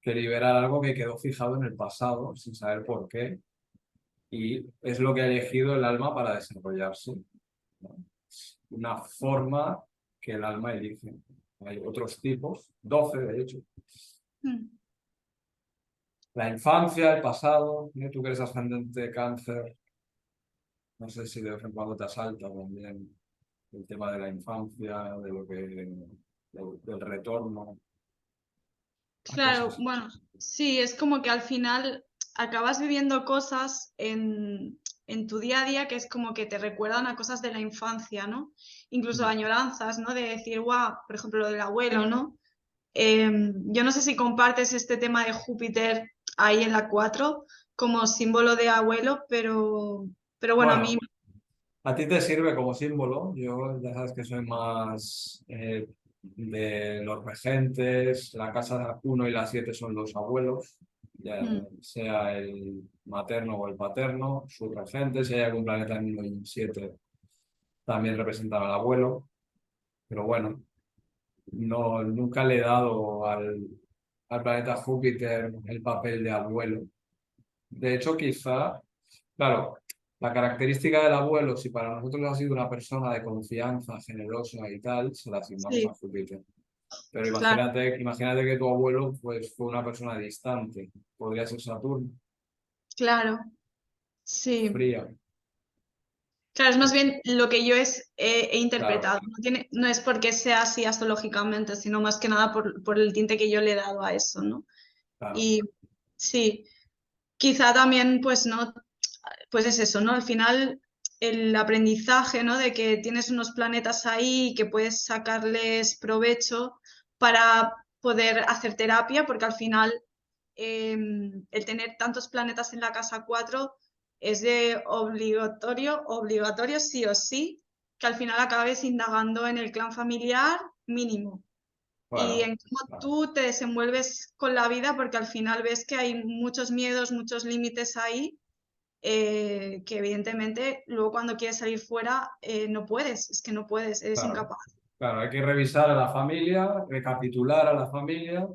que liberar algo que quedó fijado en el pasado sin saber por qué, y es lo que ha elegido el alma para desarrollarse, ¿no? Una forma que el alma elige. Hay otros tipos, 12 de hecho. Mm. La infancia, el pasado, ¿no? Tú que eres ascendente Cáncer, no sé si de vez en cuando te asalta también el tema de la infancia, de lo que, del retorno a Claro, cosas. bueno, sí, es como que al final acabas viviendo cosas en tu día a día que es como que te recuerdan a cosas de la infancia, ¿no? Incluso añoranzas, ¿no? De decir, guau, por ejemplo, lo del abuelo, ¿no? Yo no sé si compartes este tema de Júpiter ahí en la 4 como símbolo de abuelo, pero bueno, a mí Bueno, a ti te sirve como símbolo. Yo ya sabes que soy más de los regentes. La casa 1 y la 7 son los abuelos, ya mm, sea el materno o el paterno, sus regentes. Si hay algún planeta en 1 y en 7, también representaba al abuelo. Pero bueno, no, nunca le he dado al planeta Júpiter el papel de abuelo. De hecho, quizá, claro, la característica del abuelo, si para nosotros ha sido una persona de confianza, generosa y tal, se la asignamos sí, a Júpiter. Pero claro, imagínate que tu abuelo pues, fue una persona distante. Podría ser Saturno, claro, sí. fría. Claro, es más bien lo que yo he Claro, interpretado. No es porque sea así astrológicamente, sino más que nada por el tinte que yo le he dado a eso, ¿no? claro, Y sí, quizá también, pues, ¿no? Pues es eso, ¿no? Al final, el aprendizaje, ¿no? De que tienes unos planetas ahí y que puedes sacarles provecho para poder hacer terapia, porque al final el tener tantos planetas en la casa 4 es de obligatorio sí o sí, que al final acabes indagando en el clan familiar mínimo y bueno, en cómo claro, tú te desenvuelves con la vida, porque al final ves que hay muchos miedos, muchos límites ahí, que evidentemente luego cuando quieres salir fuera no puedes, es que no puedes, eres claro. incapaz. Claro, hay que revisar a la familia, recapitular a la familia,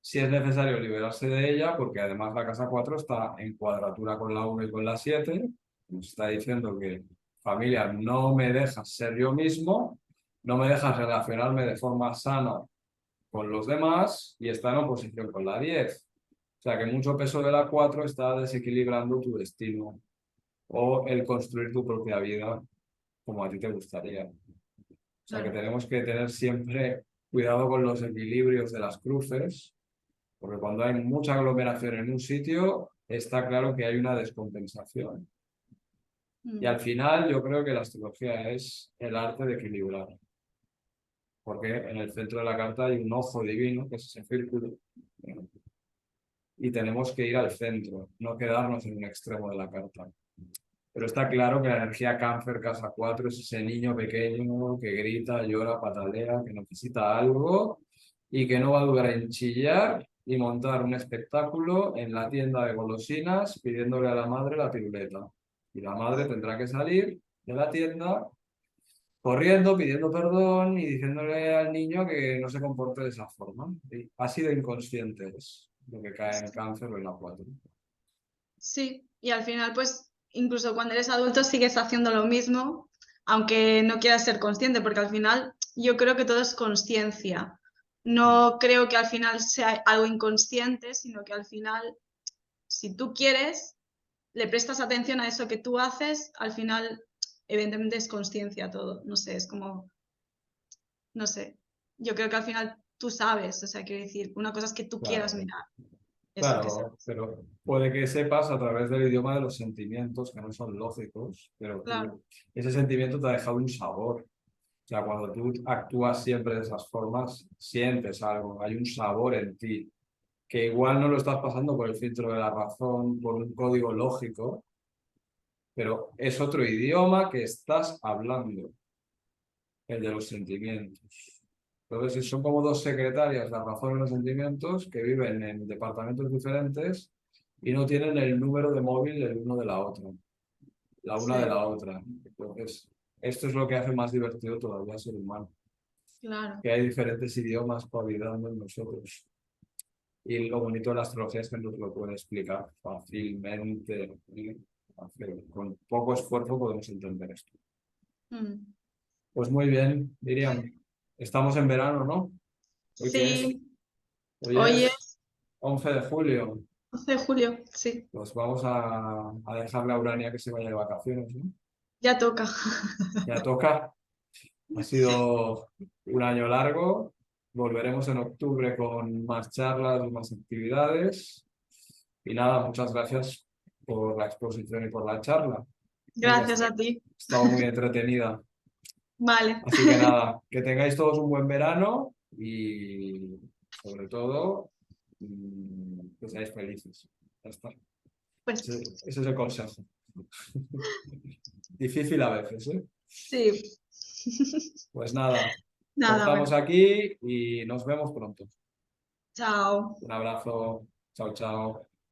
si es necesario liberarse de ella, porque además la casa 4 está en cuadratura con la 1 y con la 7. Nos está diciendo que familia, no me dejas ser yo mismo, no me dejas relacionarme de forma sana con los demás y está en oposición con la 10. O sea que mucho peso de la 4 está desequilibrando tu destino o el construir tu propia vida como a ti te gustaría. O sea que Claro. tenemos que tener siempre cuidado con los equilibrios de las cruces, porque cuando hay mucha aglomeración en un sitio, está claro que hay una descompensación. Y Mm. al final yo creo que la astrología es el arte de equilibrar, porque en el centro de la carta hay un ojo divino, que es ese círculo, y tenemos que ir al centro, no quedarnos en un extremo de la carta. Pero está claro que la energía cáncer casa 4 es ese niño pequeño que grita, llora, patalea, que necesita algo y que no va a dudar en chillar y montar un espectáculo en la tienda de golosinas pidiéndole a la madre la piruleta. Y la madre tendrá que salir de la tienda corriendo, pidiendo perdón y diciéndole al niño que no se comporte de esa forma. Y así de inconsciente es lo que cae en cáncer o en la 4. Sí, y al final, pues, incluso cuando eres adulto sigues haciendo lo mismo, aunque no quieras ser consciente, porque al final yo creo que todo es conciencia. No creo que al final sea algo inconsciente, sino que al final, si tú quieres, le prestas atención a eso que tú haces, al final, evidentemente es conciencia todo. No sé, es como, no sé. Yo creo que al final tú sabes, o sea, quiero decir, una cosa es que tú quieras Claro. mirar eso que sea. Claro, pero puede que sepas a través del idioma de los sentimientos que no son lógicos, pero Claro, ese sentimiento te ha dejado un sabor. O sea, cuando tú actúas siempre de esas formas, sientes algo, hay un sabor en ti, que igual no lo estás pasando por el filtro de la razón, por un código lógico, pero es otro idioma que estás hablando, el de los sentimientos. Entonces, son como dos secretarias, la razón y los sentimientos, que viven en departamentos diferentes y no tienen el número de móvil del uno de la otra, la una de sí, la otra. Entonces, esto es lo que hace más divertido todavía al ser humano, claro. que hay diferentes idiomas cohabitando en nosotros. Y lo bonito de la astrología es que nos lo puede explicar fácilmente. ¿Eh? Con poco esfuerzo podemos entender esto. Mm. Pues muy bien, Muy Miriam. Estamos en verano, ¿no? ¿Hoy qué es? Sí, Hoy hoy es es 11 de julio. 11 de julio, sí, Pues vamos a dejarle a Urania que se vaya de vacaciones, ¿no? ya toca. Ya toca. Ha sido un año largo. Volveremos en octubre con más charlas y más actividades. Y nada, muchas gracias por la exposición y por la charla. Que Gracias a ti. ha estado muy entretenida. Vale, Así que nada, que tengáis todos un buen verano y sobre todo que seáis felices. Ya está. pues Ese es el consejo. Difícil a veces, ¿eh? sí. Pues nada, Nada, cortamos bueno, aquí y nos vemos pronto. chao. Un abrazo. Chao, chao.